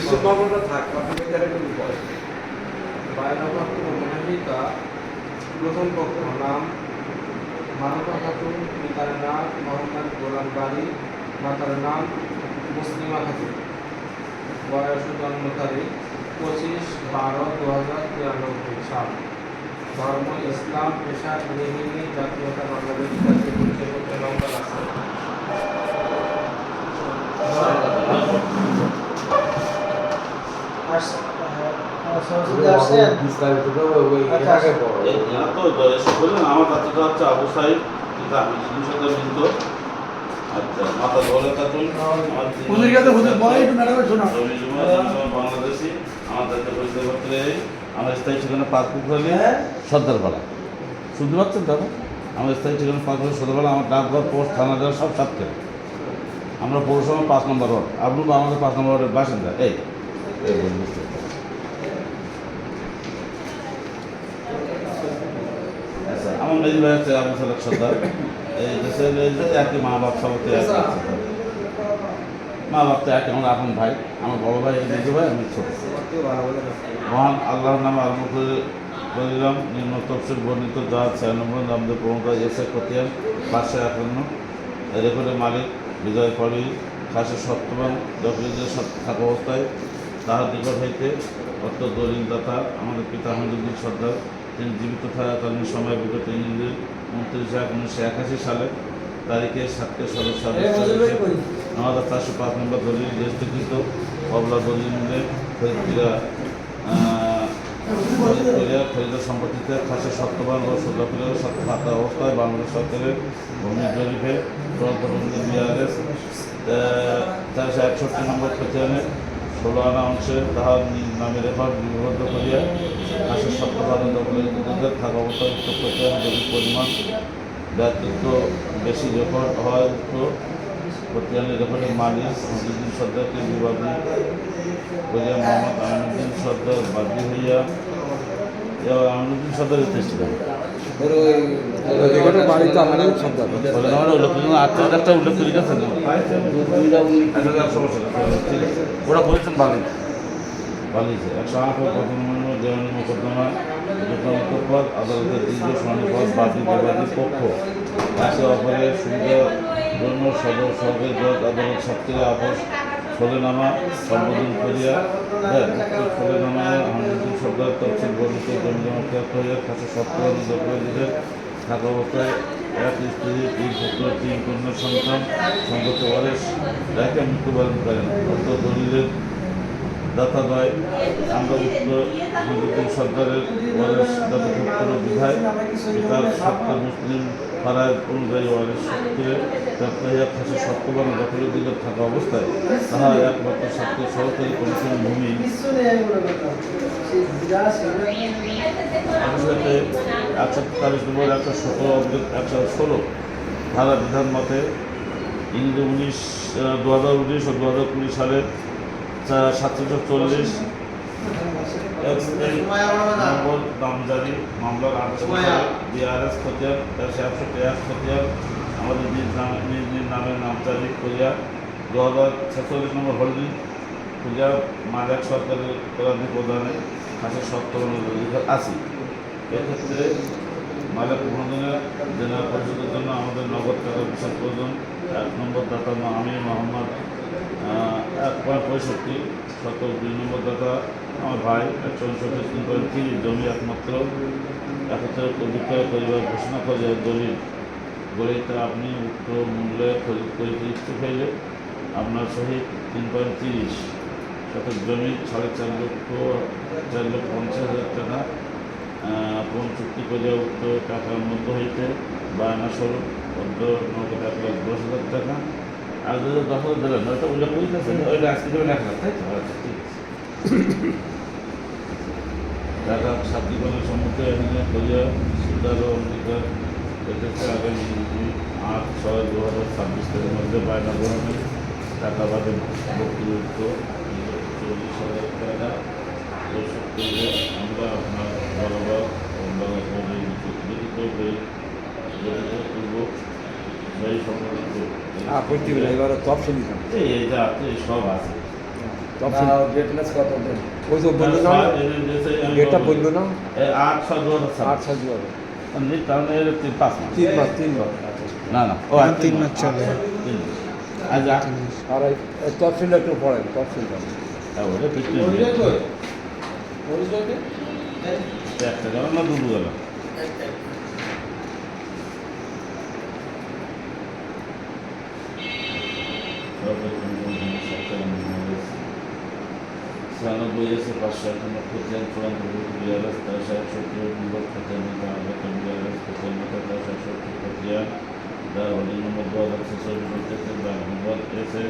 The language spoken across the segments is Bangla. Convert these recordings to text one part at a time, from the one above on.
সম্ভাবনা থাক আপনি বেচারা কিন্তু বলেন বায়নবাক্য মনোনীতা প্রথম পক্ষ নাম মানবা খাতুন, পিতার নাম মোহাম্মদ গোলাম বাড়ি, মাতার নাম মুসলিমা খাতুন, বয়স ও জন্ম তারিখ 25/12/2093 সাল, ধর্ম ইসলাম, পেশা গৃহিণী, জাতীয়তা বাংলাদেশ, জাতীয় পরিচয়পত্র নম্বর আছে। আমার ছাত্রটা হচ্ছে আবু সাইদ, পিতা হামিদুদ্দিন সরকার মৃত। আচ্ছা, মাতা দৌলত খাতুন, বাংলাদেশি। আমার জাতীয় পরিচয়পত্রে আমার স্থায়ী ঠিকানা পার্কপুরখালী, সর্দারপাড়া। শুনতে পাচ্ছেন দাদা? আমার স্থায়ী ঠিকানা পার্কপুর সর্দারপাড়া। আমার ডাকঘর, পোস্ট, থানা দেওয়া সব সাথে। আমরা পৌরসভা 5 নম্বর ওয়ার্ড। আপনি আমাদের 5 নম্বর ওয়ার্ডের বাসিন্দা। এই আচ্ছা, আমার মেজি ভাই হচ্ছে আবু সালাক সর্দার। এই দেশের একই মা বাপ সবাই মা বাপ তো একই, আমার আপন ভাই। আমার বড় ভাই মেজি ভাই, আমি ছোট। মহান আল্লাহর নামে আরম্ভ করে দিলাম। নিম্ন তফসিল বর্ণিত যা 6 নম্বর নামদের প্রমুখ এসে খতিয়ান 551 রেকর্ডের মালিক বিজয় পরি খাসের সত্যবান দখলদের থাকা অবস্থায় তাহার নিকট হইতে অর্থ দলিলদাতা আমাদের পিতা হামিদুদ্দিন সর্দার, তিনি জীবিত থাকাকালীন সময় বিগত ইংরেজি 29/1/1981 সালে তারিখে সাতকে সদস্য 9405 নম্বর দলিল রেজিস্ট্রিকৃত কবলা দলিলে ফরিদা সম্পত্তিতে খাসের সত্যবান ও সুদখলের থাকা অবস্থায় বাংলাদেশ সরকারের ভূমি জরিপে প্রবন্ধ বিআরএস 461 নম্বর খতিয়ানে 16 আনা অংশে তাহার নামে রেকর্ড লিপিবদ্ধ করিয়া খাসের সত্যবান দখলের থাকা অবস্থায় উক্ত খতিয়ান যদি পরিমাণ ব্যতীত বেশি রেকর্ড হয় উক্ত খতিয়ানের রেকর্ডের মালিক হামিদুদ্দিন সর্দারকে বিবাদী করিয়া মোহাম্মদ আমিনুদ্দিন সর্দার বাদী হইয়া আমিনুদ্দিন সর্দারের চেষ্টা করে আত্মীয়তা উল্লেখ করে গেছেন। ওরা বলেছেন বালিছে 108 প্রথম দেওয়ানি মোকদ্দমা পর আদালতের দীর্ঘ শুনানি পর বাদী বিবাদী পক্ষ একে অপরের সুবিধার জন্য সদর সহকারী জজ আদালত সাক্ষীরা আপোষ ফলেনামা সম্বোধন করিয়া দেন। উক্ত ফলেনামায় হামিদুদ্দিন সর্দার তফসিল বর্ণিত জমিজমা ত্যাগ হইয়া খাসে সত্যবান দখলদের থাকা অবস্থায় এক স্ত্রী 3 পুত্র 3 কন্যা সন্তান সম্পত্তি ওয়ারিশ রেখে মৃত্যুবরণ করেন। উক্ত দলিলের দাতাদ্বয় আমরা উক্ত হামিদুদ্দিন সর্দারের ওয়ারিশ দাতাভুক্ত বিধায় পিতার সত্তর মুসলিম পাড়ায় অনুযায়ী ওয়ারিশ সূত্রে প্রাপ্ত হইয়া খাসে সত্যবান দখলের দিকে থাকা অবস্থায় তাহা একমাত্র সাক্ষ্য সহকারী কমিশন ভূমি অনুসারে 143 নম্বর 117/116 ধারা বিধান মতে ইংরেজি 2019 ও 2020 সালে 740 নম্বর নামজারি মামলার বিআরএস খতিয়ান 161 খতিয়ান আমাদের নিজ নামে নামজারি করিয়া 2046 নম্বর হোল্ডিং করিয়া মালিক সরকারের করানি প্রদানে খাসের সত্যবানের অধিকার আছে। এক্ষেত্রে মালিক প্রবন্ধনের জেনারেল পরিষদের জন্য আমাদের নগদ টাকা বিশাল প্রয়োজন। 1 নম্বর দাতা আমি মোহাম্মদ 1.65 শতক, 2 নম্বর দাতা আমার ভাই 164.3 জমি একমাত্র একত্রে বিক্রয় করিবার ঘোষণা করিয়া দলিল গড়িতে আপনি উক্ত মূল্যে খরিদ করিতে ইচ্ছুক হইলে আপনার সহিত 3.30 শতক জমি 4,50,000 টাকা কোন চুক্তি করিয়া উক্ত টাকার মধ্য হইতে বায়না স্বরূপ অর্ধ নগদ 1,10,000 টাকা আর যদি 10,000 দিলেন ওইটা উল্লেখ করিতেছে ওইটা আজকে দেবেন 1 লাখ, তাই তো? আচ্ছা, ঠিক আছে। টাকা সাতীকরণের সম্মুখে এখানে করিয়া সুদার ও অঙ্গীকার এক্ষেত্রে আগামী 8/6/2026 মধ্যে বায়না গ্রহণে টাকা বাদে ভক্তিযুক্ত 40,000 টাকা পরিশোধ করলে আমরা আপনার বরাবর পূর্বক সেই সম্পর্কিত আপত্তি এবার তো অপশন এইটা সব আছে। ডেটলেস কত দিন? ওই যে বললো না, ডেটটা বললো না, 8/7/2007 8/7 তাহলে 5 মাস 3 মাস না না ও 3 মাস চলে। আজ আর এই তফসিলটা একটু পড়েন, তফসিলটা ওটা 15 একটা গেল না দুটো গেল ছিয়ানব্বই এসে 558 চূড়ান্ত বিয়াল্লিশ 470 হোল্ডিং নম্বর 2046 এসে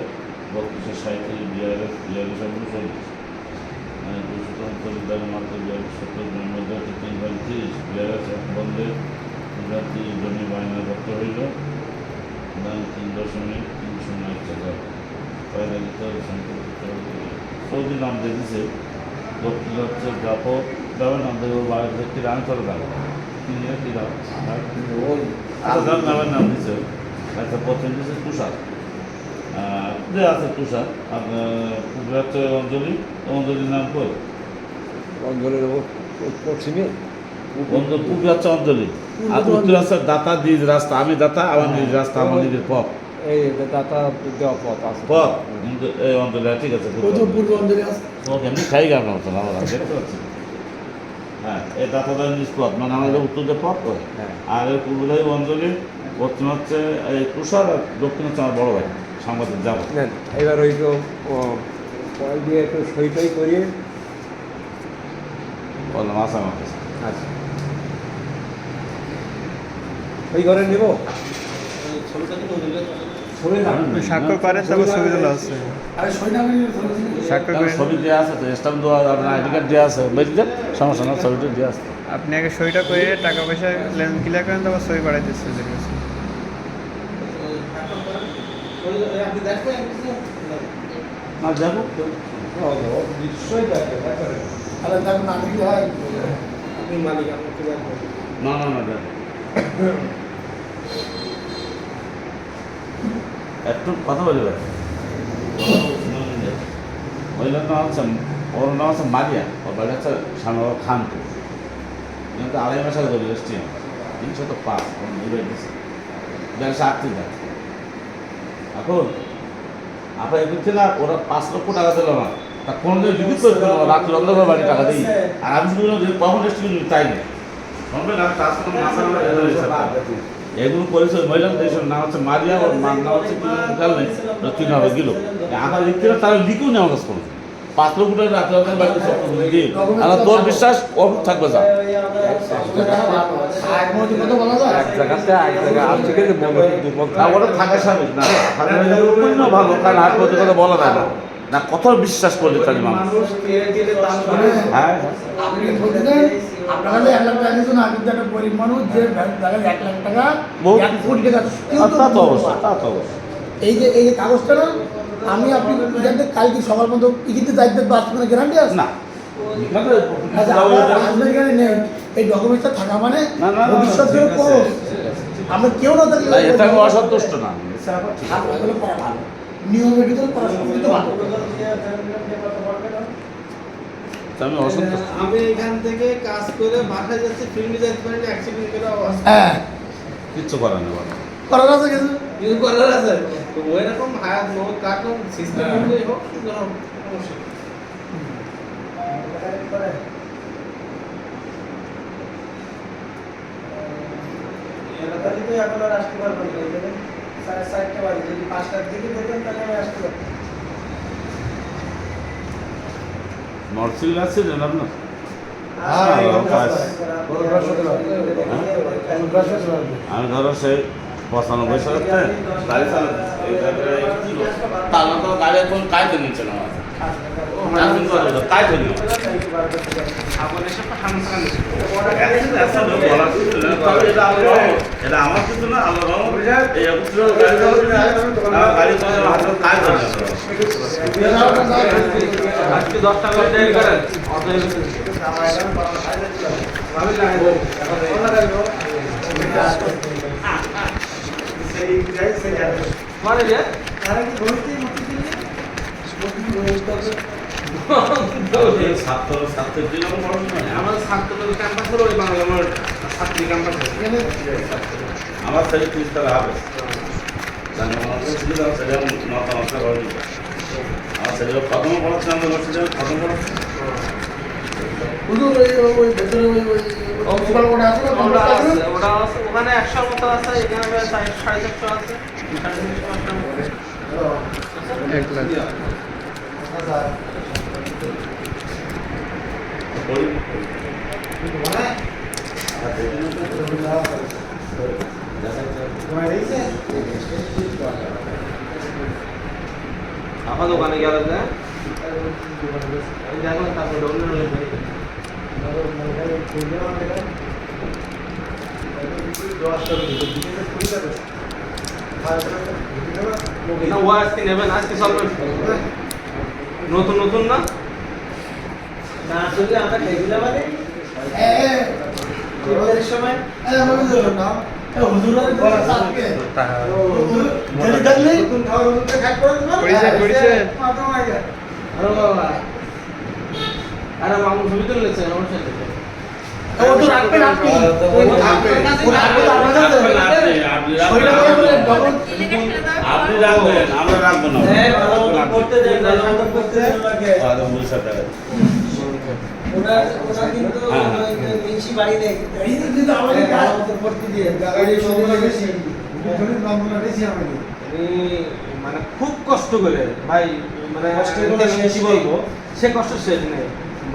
3237 বিয়াল্লিশ 239 মাত্র 70 3/30 বিয়াল্লিশ এক বন্ধে জাতি জমি বায়না দত্ত হইল 3.301 টাকা পয়দালিত সৌদি নাম দেখেছে দক্ষিণ হচ্ছে ব্যাপক দেওয়ার নাম দেখে ওর বাড়ি থেকে রান করে দাম তিনি কি দাম আলাদার নামের নাম দিচ্ছে একটা প্রথম দিচ্ছে তুষার যে আছে তুষার আপনার হচ্ছে অঞ্জলির নাম কই অঞ্জলের পশ্চিমে পুকুর হচ্ছে অঞ্জলি আর উত্তর হচ্ছে দাতা নিজ রাস্তা আমি দাতা আমার নিজ রাস্তা আমার নিজের পথ এই দাতা দেওয়া পথ আছে, পথ কিন্তু এই অঞ্জলি ঠিক আছে ওকে এমনি খাই গেল মতো না আমরা দেখতে পাচ্ছি হ্যাঁ এই দাতাদার নিজ পথ মানে আমাদের উত্তর যে পথ করে হ্যাঁ। আর এই পূর্বদায়ী অঞ্জলি পশ্চিম হচ্ছে এই তুষার আর দক্ষিণ হচ্ছে আমার বড় ভাই সাংবাদিক যাবো নেন এবার ওই তো পয় দিয়ে একটু সইটাই করিয়ে বললাম আসা আমার কাছে আচ্ছা ওই ঘরে নেব স্বাক্ষর করেন তারপর ছবি তোলা আছে। স্বাক্ষর কারণ করেন, ছবি দেওয়া আছে তো স্টাম্প দেওয়া আপনার আইডি কার্ড দেওয়া আছে বুঝলি সমস্যা না ছবিটা দেওয়া আছে আপনি আগে সইটা করে টাকা পয়সা ক্লিয়ার করেন তারপর সই বাড়াই দিচ্ছে ওদের কাছে। না যাবো নিশ্চয়ই দেখবে আপনি মালিক আপনাকে দেখবেন না না না যাবো একটু কথা বলি ভাই ওই নাম হচ্ছে ওর নাম হচ্ছে মারিয়া ওর বাড়ি হচ্ছে শ্যামবাবু খানপুর কিন্তু 2.5 মাস আগে ধরে এসছি 305 ঘুরে দিচ্ছে বেশ 8 যায় এখন আপনার এদিকে না ওরা 5 লক্ষ টাকা দিল না তা কোনোদিন রিলিজ করে দিল রাত্রি অন্ধকার বাড়ি টাকা দিই আর আমি শুধু কখন এসছি তাই নেই শুনবেন আমি তার সাথে এগুলো করেছে মহিলা দেশের নাম হচ্ছে মারিয়া ওর নাম হচ্ছে খেয়াল নেই 3 হবে গেল আমার লিখতে তারা লিখেও নেওয়া কাজ করছে 5 লক্ষ টাকা রাত্রি অন্ধকার বাড়িতে সব দিয়ে আর তোর বিশ্বাস অভাব থাকবে যা এক জায়গাতে এক জায়গায় আর থেকে ওটা থাকা স্বাভাবিক না ভালো কারণ হাট প্রতি কথা বলা যায় না না কত বিশ্বাস করলে তাই মানুষ হ্যাঁ আপনি বলতে চান আপনারা যে 1 লাখ টাকা দিয়েছেন আগে তো একটা গরিব মানুষ যে টাকা 1 লাখ টাকা 1 কোটি টাকা তা তো অবশ্যই তা তো অবশ্যই এই যে কাগজটা না আমি আপনি জানতে কালকে সকাল পর্যন্ত ইকিতে দায়িত্ব বাঁচবে গ্যারান্টি আছে না আচ্ছা আপনার এখানে নেই এই ডকুমেন্টসটা থাকা মানে না, না, না, ভবিষ্যতের ঠিক আছে। কোনো আমরা কেউ না থাকলে না এটা আমি অসন্তুষ্ট না এগুলো করা ভালো নিয়মের ভিতরে করা সবকিছু ভালো আমি অসন্তুষ্ট আমি এখান থেকে কাজ করে বাসায় যাচ্ছি ফিল্মে যেতে পারি না অ্যাক্সিডেন্ট করে হ্যাঁ কিচ্ছু করার নেই বলো করার আছে কিছু কিছু করার আছে তো ওইরকম হায়াত নো কার্টুন সিস্টেম অনুযায়ী হোক কিন্তু সমস্যা নর্সিল আছে জান আপনার আমি ধরো সেই 95 সালে গাড়ি চালাতে তো গাড়ি এখন কাজে নিচ্ছে না কাজে নিয়ে এটা আমার কিছু না আল্লাহ এই গাড়ি কাজ আজকে 10 টাকা দেয় করেন মানে যে তারা কি বলতে ছাত্রী নামে পড়াশোনা হয়। আমাদের ছাত্রদের ক্যাম্পাস হলো ওই বাংলা আমার ছাত্রী ক্যাম্পাস আমার ছেলে তিনতলা হবে ছেলে নটা নষ্ট করে আমার ছেলে প্রথমে পড়াচ্ছে আমাদের বছর প্রথম পড়াচ্ছে হুজুর ওই ভেতরে ওই অংশগুলো ওটা আছে না ওটা কমপ্লেক্স আছে আছে, না? ওটা আছে, ওখানে 100 মতো আছে, এখানে 450 আছে, 350 1 লাখ পড়ি আপা দোকানে গেল যে দেখলাম তারপর ডোনার না ও আজকে নেবেন আজকে চলবেন নতুন নতুন না না আসলে আমরা খেয়েছিলাম মানে এই সময় হুজুর না হুজুরের সাথে যদি দেখলি নতুন খাওয়ার মধ্যে খাই করে দিবেন পড়িছে আরে বাবা আরে মামু ছবি তুলেছে আমার সাথে ও তো রাখবেন আপনি আপনি রাখবেন আমরা রাখবো না করতে দেন না করতে লাগে ওরা কিন্তু মিনসি বাড়ি নেই এই কিন্তু আমাদের কাজ ভর্তি দিয়ে গাড়ি সময় বেশি গণিত নামগুলো বেশি আমাদের মানে খুব কষ্ট করে ভাই মানে কষ্টের কোনো শেষ কি নেই। বলবো সে কষ্ট শেষ নেই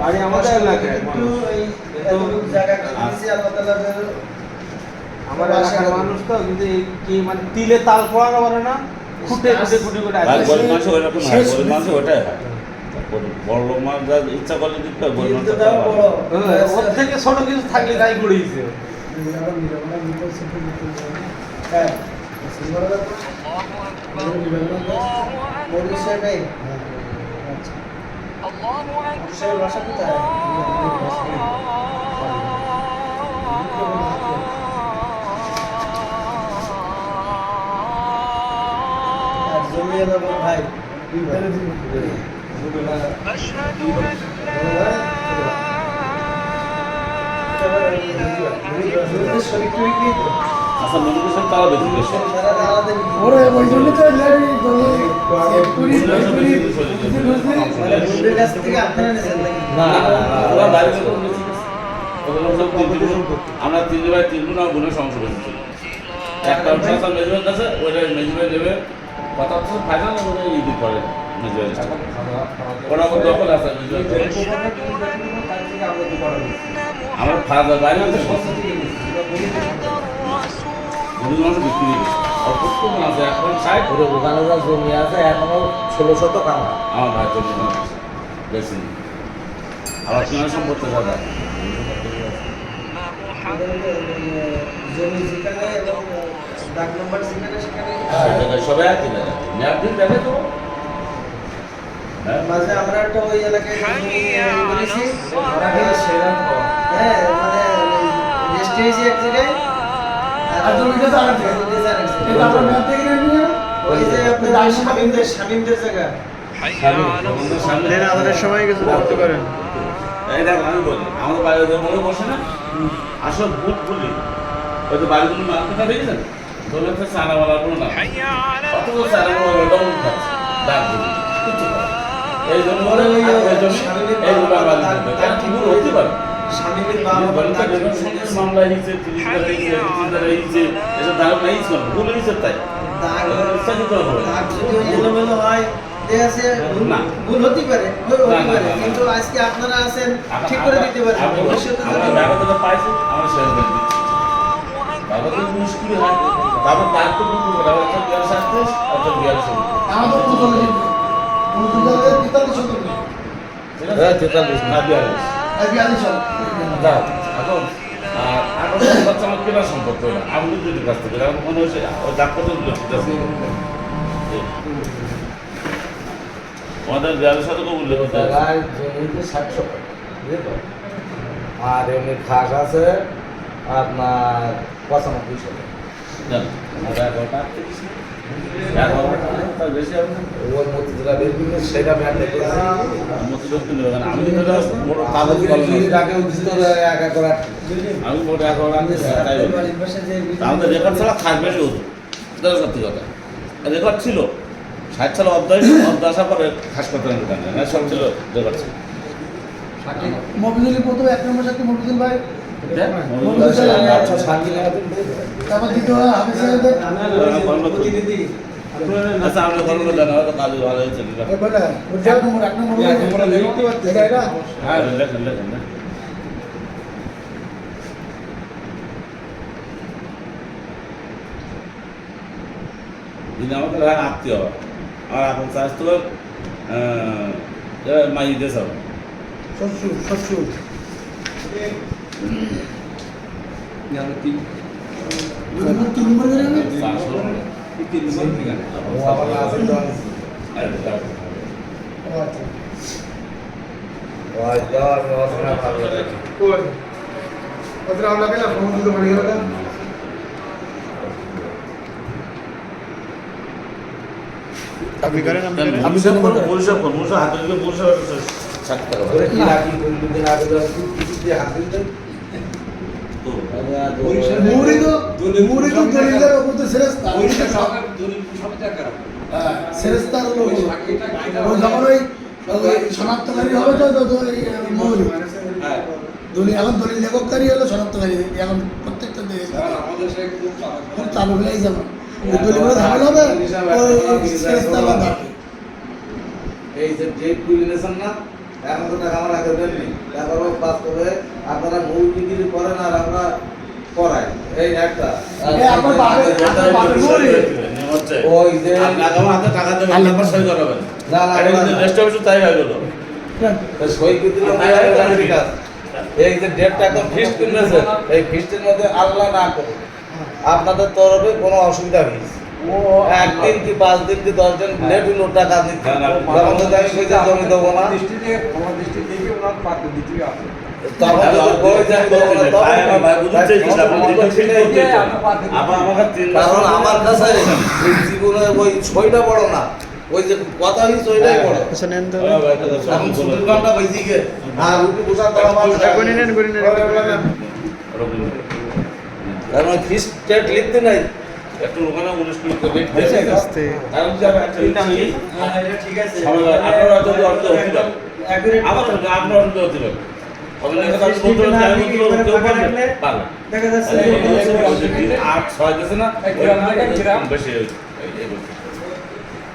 বাড়ি আমাদের এলাকায় একটু এই এতটুকু জায়গা কিনে দিয়েছি আল্লাহ তাআলা আমার এলাকার মানুষ তো কিন্তু এই কি মানে তিলে তাল পড়ানো পারে না খুঁটে খুঁটে খুঁটে খুঁটে ভাই আসে গরিব মানুষ ওইরকম হয় গরিব মানুষ ওটাই হয় বড় লোক মানুষ যা ইচ্ছা করলে দিতে পারে গরিব মানুষ কিন্তু তাও বড় ওর থেকে ছোট কিছু থাকলে তাই গড়িয়েছে নিরাপদ নিরাপদ নিতে সেটা নিতে হ্যাঁ সিলভার মরিশা নেই মরিশার ভাষা কোথায় আর জমিয়ে দেবো ভাই শরীর টরীর তো আচ্ছা মনে করছেন তারা বেশি বেশি সারা আলাদা ওরে ওই জন্য তো লেডি দলে কুড়ি মানে বন্ধুদের কাছ থেকে আপনারা নিয়েছেন নাকি ওরা বাইরে থেকে বেশি আমরা তিন ভাই তিন বোন আমার বোনের সমস্যা বেশি একটা মেজরমেন্ট আছে ওইটা মেজরমেন্ট নেবে কথা হচ্ছে ফাইনাল ওরা ইদি করে মেজরমেন্ট ওরা আমার দখল আছে মেজরমেন্ট আমার ফাদার বাইরে আছে গরিব মানুষ বিক্রি হয়ে গেছে আর প্রত্যেক আছে এখন সাইড ওরে ওখানে যা জমি আছে এখনো 1600 কামা আমার ভাই চলে বেশি আবার কিনা সম্পত্তি দাদা জমি যেখানে এবং ডাক নম্বর যেখানে সেখানে সবাই একই জায়গায় ম্যাপ দিন দেখে তো হ্যাঁ মাঝে আমরা একটা ওই এলাকায় বলেছি হ্যাঁ মানে রেস্ট হয়েছি এক জায়গায় আর জমিটা তো আরেক জায়গায়। এটা আমরা ম্যাপ থেকে নিয়ে ওই যে আপনার শামীমদের জায়গা দেন আমাদের সময় কিছু করতে পারেন এই দেখ আমি বলি আমাদের বাড়ির মনে বসে না আসল ভূত বলি ওই যে বাড়ির জন্য মার্কেটটা দেখেছেন ধরে হচ্ছে চানাওয়ালার কোনো না অথচ চানাওয়ালা ডবল খাচ্ছে ডাক দিবি কিছু করে এই জন্য বলে ওই জন্য এই জন্য বাড়ি দিতে তার কি ভুল হতে পারে শামীমের বাবা বাড়িতে যেমন সঙ্গে মামলা হয়েছে 30 টাকা হয়েছে 30 টাকা হয়েছে এসব দাঁড় নাই ছিল ভুল হয়েছে তাই ইচ্ছা দিতে হবে দাগ যদি ওই এলোমেলো হয় দেখা যাচ্ছে না। ভুল হতে পারে হতে না, পারে না, না, কিন্তু আজকে আপনারা আছেন ঠিক করে দিতে পারেন ভবিষ্যতে আমরা যদি ব্যাপারটা পাইছি আমরা শেষ করে দিচ্ছি বাবা তো মুশকিল হয় তারপর তার তো কিন্তু বলা একটা বিয়ার শাস্তি একটা বিয়ার শুরু আমাদের তো চলে যাবে মুরগিদের পিতাদের সাথে ঠিক আছে 43 না বিয়ার এই বিয়ালি সব দাও এখন এখন বাচ্চা আমার কেনা সম্পর্ক হলো আমি যদি কাছ থেকে এখন মনে হচ্ছে ওই ডাক্তার তো দিল ঠিক আছে আমাদের বিয়ারের সাথে তো উল্লেখ হতে হবে জায়গায় জমিতে 700 টাকা বুঝলো আর এমনি ঘাস আছে আপনার 9500 টাকা জান আমরা একটা তার বেশি হবে না। ওর মধ্যে যেটা বের করবে সেটা ব্যান্ড করেছি। মতিগঞ্জ কিনতে হবে, কারণ আমি তো এটা মোটো কাগজ কলম আছে। টাকে ভিতরে একা করা আমি মোটো এখন আনতে তাই বলি। আমাদের রেকর্ড ছাড়া খাস বেশি হতো, এটা সত্যি কথা। রেকর্ড ছিল 60 সালে অধ্যায় আসার পরে খাস করতে না, সব ছিল রেকর্ড ছিল। মফিজুলি প্রথম 1 নম্বর সাথে মফিজুল ভাই, আচ্ছা শান্তি লাগাতে তারপর দ্বিতীয় হাফিজ সাহেবের প্রতিনিধি আচ্ছা আমরা কলম জানা হয়তো কাজ ভালো হয়েছে। 1 নম্বর লিখতে পারতেছি এটা হ্যাঁ লেখেন লেখেন না। যিনি আমাদের আত্মীয়, আর এখন চাষ তো মাই দেশ হবে। শ্বশুর তিন 3 নম্বর করে আমি তিন নম্বর ঠিকানা ও আবার আছে তো ওই যাওয়ার রচনা ভালো লাগে কই ওদের আমরা কেন ফোন দিতে পারি গেল না আপনি করেন আমি সব করবো, পরিষেব করবো, পরিষেব হাতে দিলে পরিষেব 60 টাকা ওরে কি রাখি কোন দিন আগে কিছু দিয়ে হাত দিতে তো মুড়ি তো দলিলের উপর তো ফেরেশতা ফেরেশতার লোক ও যখন ওই শনাক্তকারী হবে তো মৌলি দলিল এখন দলিল লেখককারী হলো শনাক্তকারী এখন প্রত্যেকটা দেশ খুব চালু হলেই যাবে দলিলগুলো ঝামেলা হবে ওই ফেরেশতা বাধা এই যে ডেট কুইলিনেশন না এখন তো টাকা আমার আগে দেননি তারপর বাস্তবে আপনারা মূল ডিগ্রি করেন আর আমরা করাই এই একটা আপনার ওই যে হাতে টাকা দেবেন, তারপর সই করাবেন। না না এটা কিন্তু রেস্ট অফিসে তাই হয়ে গেল। সই করে দিলাম ঠিক আছে এই যে ডেটটা একদম ফিক্সড করেছেন এই ফিক্সডের মধ্যে আল্লাহ না করে আপনাদের তরফে কোনো অসুবিধা হয়েছে ও একদিন কি 5 দিন কি 10 দিন লেট হলো টাকা দিতে তখন তো আমি কইতে জমি দেবো না আমার দৃষ্টি দেখে ওনার পাতে দিতে হবে তখন যদি কই যায় ভাই বুঝতে চাইছি, আপনি যেটা ফিল করতে চান। আবার আমাকে 3 মাস কারণ আমার কাছে এই জীবনে ওই ছয়টা বড় না ওই যে কথা হইছে ওইটাই বড় আচ্ছা নেন তো এখন ছুটির ঘন্টা বেশি গে আর রুটি বসার তো আমার গুনি নেন কারণ ফিস স্টেট লিখতে নাই একটু ওখানে 19 কিলো করে রেট দেন। আস্তে কারণ যে একটা এটা আমি ঠিক আছে সবাই আপনারা যদি অর্ধ হতে পারে, আবার আপনারা অর্ধ হতে পারে। হবে না কথা বলতে বলতে আমি বলতে পারলে পারলে দেখা যাচ্ছে 8 6 দিছে না বেশি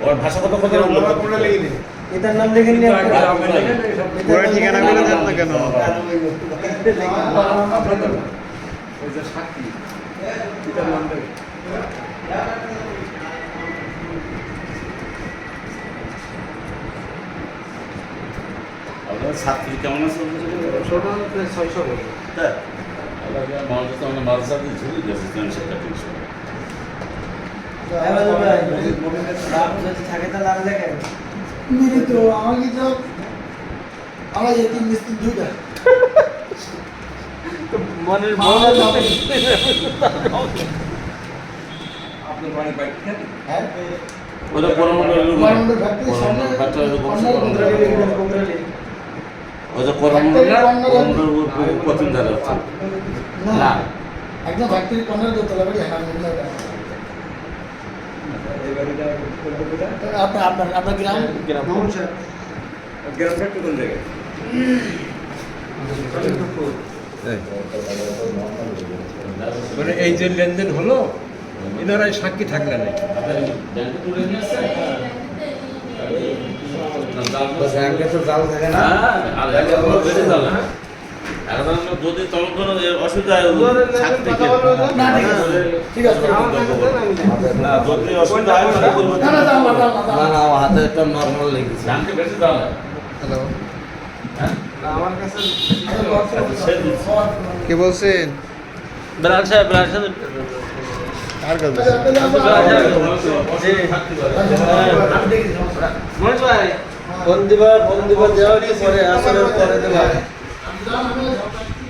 ওর ভাষাগত কথা আমরা লিখে নিই এটার নাম লিখেন নি পুরো ঠিকানা করে দেন না কেন আপনাদের ওই যে সাক্ষী এটার নাম দেবে আপনার ছাত্রী কেমন আছে? ছোট 600 বছর হ্যাঁ মানুষ তো আমরা মাঝে সাথে ঝুলি গেছে সেটা ঠিক আছে। থাকে তাহলে আর দেখেন মেরে তো আমাকে তো আমার এতিম মিস্ত্রি দুইটা মনের আপনার বাড়ি বাইক খেতে হ্যাঁ ওটা করমন্ডল করমন্ডল ফ্যাক্টরি সামনে ওটা করমন্ডল না করমন্ডল প্রথম ধারে হচ্ছে না একদম ফ্যাক্টরি কর্নার দোতলা বাড়ি হ্যাঁ আপনার গ্রাম গ্রামটা কোন জায়গায় মানে এই যে লেনদেন হলো এনারাই সাক্ষী থাকলেন ব্যাংকে তো জাল থাকে না যদি তখন কোনো অসুবিধা হয় না ঠিক আছে না যদি অসুবিধা হয় না না দাও না না আমার হাতে একটা নর্মাল লিখেছি ধানকে বেশি দাও না হ্যালো আমার কাছে কে বলছেন ব্রাঞ্চ সাহেব ব্রাঞ্চ আর কাজ মনোজ ভাই ফোন দিবা দেওয়া কি পরে আসলে পরে দেবা আমি